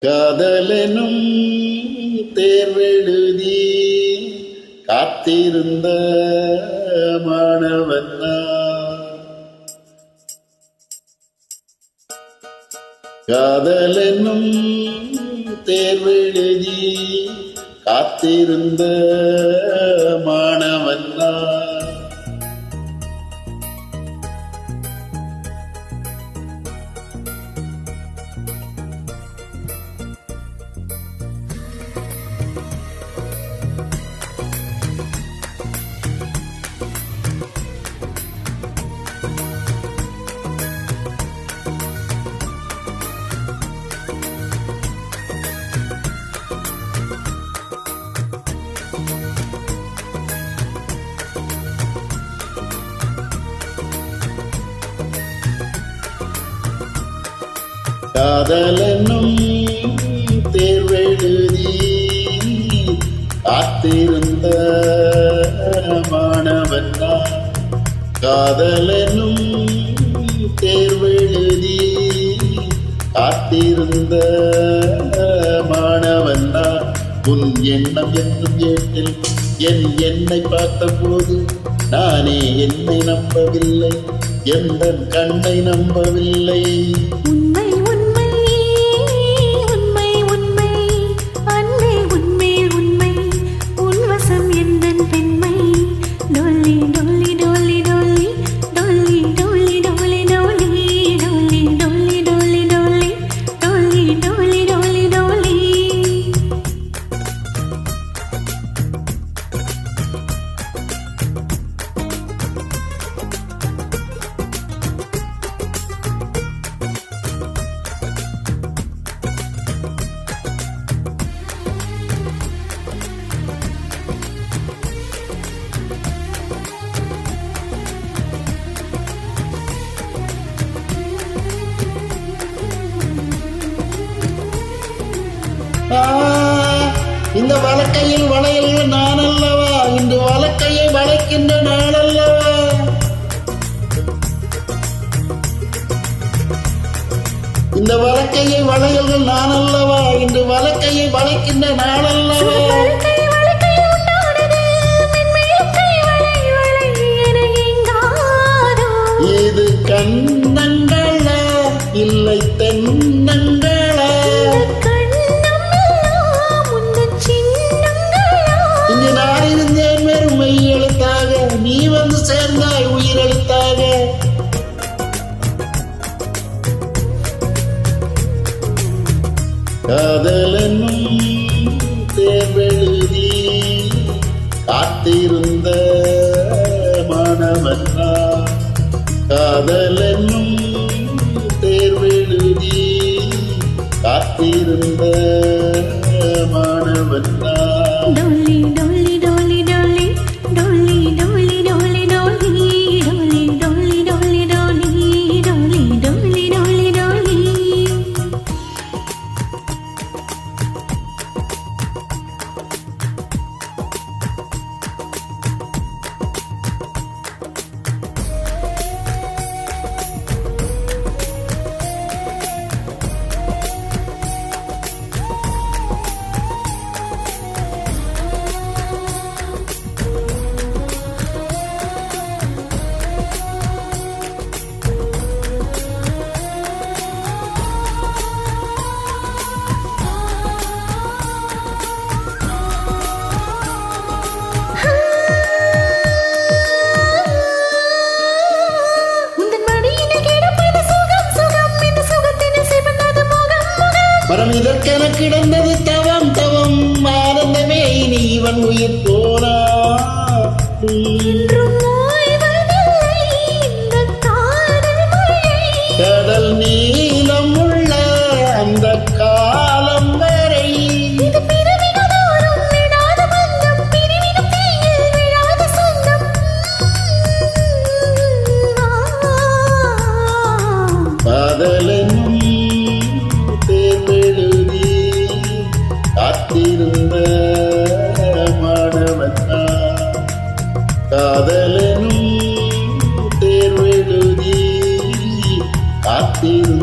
காதலெனும் தேர்வெழுதி காத்திருந்த மாணவன் காதலெனும் தேர்வெழுதி காத்திருந்த மாணவன் காதலெனும் தேர்வெழுதி காத்திருந்த மாணவன் காதலெனும் தேர்வெழுதி காத்திருந்த மாணவன் உன் எண்ணம் என்னும் ஏட்டில் என்னை பார்த்த போது நானே என்னை நம்பவில்லை, எந்த கண்ணை நம்பவில்லை. இந்த வழக்கையில் வளையல்கள் நான் அல்லவா, இந்த வழக்கையை வளைக்கின்ற நாள் அல்லவா. இந்த வழக்கையை வளையல்கள் நான் அல்லவா, இந்த வழக்கையை வளைக்கின்ற நாள் அல்லவா. இது கண்ணங்களா இல்லை தென்னங்களா, இங்கு நான் இருந்தேன் வெறும் மெய் எழுத்தாக, நீ வந்து சேர்ந்தாய் உயிரெழுத்தாக. காதலெனும் தேர்வெழுதி காத்திருந்த மாணவன் காதலெனும் தேர்வெழுதி காத்திருந்த மாணவன். மரம் இதற்கென கிடந்தது தவம் தவம் ஆனந்தமே, இனி இவன் உயிர் போனா கடல் நீளம் உள்ள அந்த காலம் வரை காதலெனும் காத்திருந்த மாணவன் காதலெனும் தேர்வெழுதி காத்திருந்த